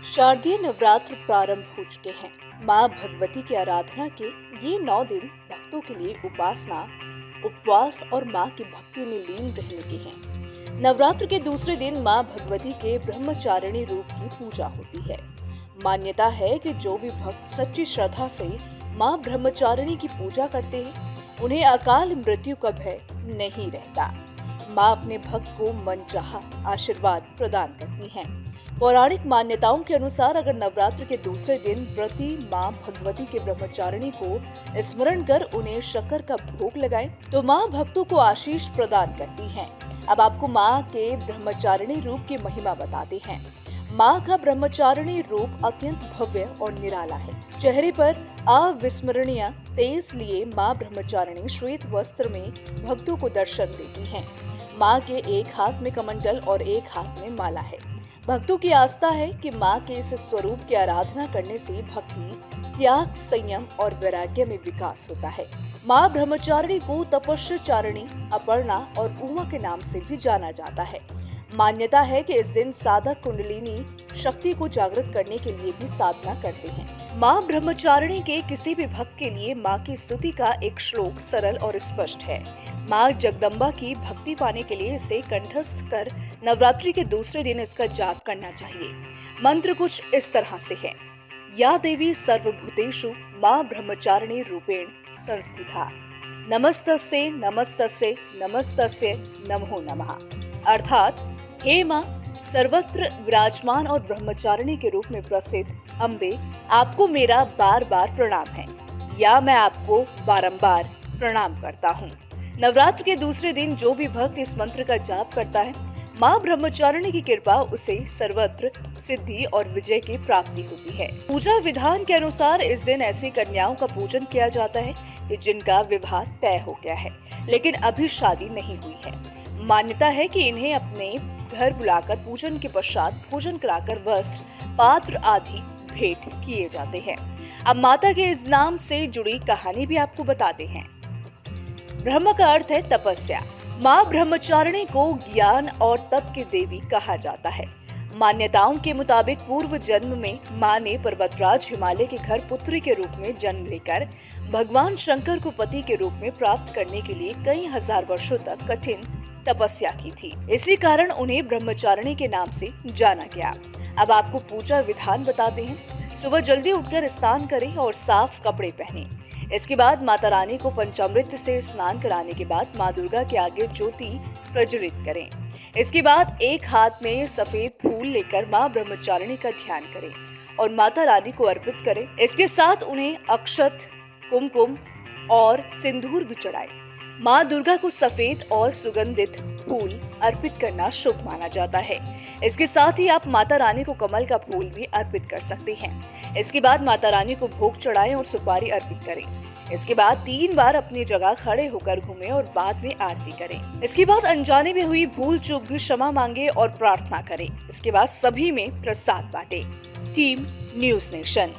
शारदीय नवरात्र प्रारंभ हो चुके हैं। माँ भगवती की आराधना के ये 9 दिन भक्तों के लिए उपासना, उपवास और माँ की भक्ति में लीन रहने के हैं। नवरात्र के दूसरे दिन माँ भगवती के ब्रह्मचारिणी रूप की पूजा होती है। मान्यता है कि जो भी भक्त सच्ची श्रद्धा से माँ ब्रह्मचारिणी की पूजा करते हैं, उन्हें अकाल मृत्यु का भय नहीं रहता। माँ अपने भक्त को मनचाहा आशीर्वाद प्रदान करती हैं। पौराणिक मान्यताओं के अनुसार अगर नवरात्र के दूसरे दिन व्रती माँ भगवती के ब्रह्मचारिणी को स्मरण कर उन्हें शक्कर का भोग लगाएं, तो माँ भक्तों को आशीष प्रदान करती हैं। अब आपको माँ के ब्रह्मचारिणी रूप की महिमा बताते हैं। माँ का ब्रह्मचारिणी रूप अत्यंत भव्य और निराला है। चेहरे पर अविस्मरणीय तेज लिए माँ ब्रह्मचारिणी श्वेत वस्त्र में भक्तों को दर्शन देती हैं। माँ के एक हाथ में कमंडल और एक हाथ में माला है। भक्तों की आस्था है कि माँ के इस स्वरूप की आराधना करने से भक्ति, त्याग, संयम और वैराग्य में विकास होता है। माँ ब्रह्मचारिणी को तपस्याचारिणी, अपर्णा और उमा के नाम से भी जाना जाता है। मान्यता है कि इस दिन साधक कुंडलिनी शक्ति को जागृत करने के लिए भी साधना करते हैं। माँ ब्रह्मचारिणी के किसी भी भक्त के लिए माँ की स्तुति का एक श्लोक सरल और स्पष्ट है। माँ जगदम्बा की भक्ति पाने के लिए इसे कंठस्थ कर नवरात्रि के दूसरे दिन इसका जाप करना चाहिए। मंत्र कुछ इस तरह से है। या देवी सर्वभूतेषु माँ ब्रह्मचारिणी रूपेण संस्थिता, नमस्तस्ये नमस्तस्ये नमस्तस्ये नमो नमः। अर्थात हे माँ, सर्वत्र विराजमान और ब्रह्मचारिणी के रूप में प्रसिद्ध अम्बे, आपको मेरा बार बार प्रणाम है, या मैं आपको बारंबार प्रणाम करता हूँ। नवरात्र के दूसरे दिन जो भी भक्त इस मंत्र का जाप करता है, माँ ब्रह्मचारिणी की कृपा उसे सर्वत्र सिद्धि और विजय की प्राप्ति होती है। पूजा विधान के अनुसार इस दिन ऐसी कन्याओं का पूजन किया जाता है जिनका विवाह तय हो गया है लेकिन अभी शादी नहीं हुई है। मान्यता है कि इन्हें अपने घर बुलाकर पूजन के पश्चात भोजन कराकर वस्त्र, पात्र आदि भेंट किए जाते हैं। अब माता के इस नाम से जुड़ी कहानी भी आपको बताते हैं। ब्रह्म का अर्थ है तपस्या। माँ ब्रह्मचारिणी को ज्ञान और तप की देवी कहा जाता है। मान्यताओं के मुताबिक पूर्व जन्म में माँ ने पर्वतराज हिमालय के घर पुत्री के रूप में जन्म लेकर भगवान शंकर को पति के रूप में प्राप्त करने के लिए कई हजार वर्षों तक कठिन तपस्या की थी। इसी कारण उन्हें ब्रह्मचारिणी के नाम से जाना गया। अब आपको पूजा विधान बताते हैं। सुबह जल्दी उठकर स्नान करें और साफ कपड़े पहनें। इसके बाद माता रानी को पंचामृत से स्नान कराने के बाद माँ दुर्गा के आगे ज्योति प्रज्वलित करें। इसके बाद एक हाथ में सफेद फूल लेकर माँ ब्रह्मचारिणी का ध्यान करें और माता रानी को अर्पित करें। इसके साथ उन्हें अक्षत, कुमकुम और सिंदूर भी चढ़ाएं। माँ दुर्गा को सफेद और सुगंधित फूल अर्पित करना शुभ माना जाता है। इसके साथ ही आप माता रानी को कमल का फूल भी अर्पित कर सकते हैं। इसके बाद माता रानी को भोग चढ़ाएं और सुपारी अर्पित करें। इसके बाद 3 बार अपनी जगह खड़े होकर घूमें और बाद में आरती करें। इसके बाद अनजाने में हुई भूल चूक भी क्षमा मांगे और प्रार्थना करें। इसके बाद सभी में प्रसाद बांटे। Team news nation.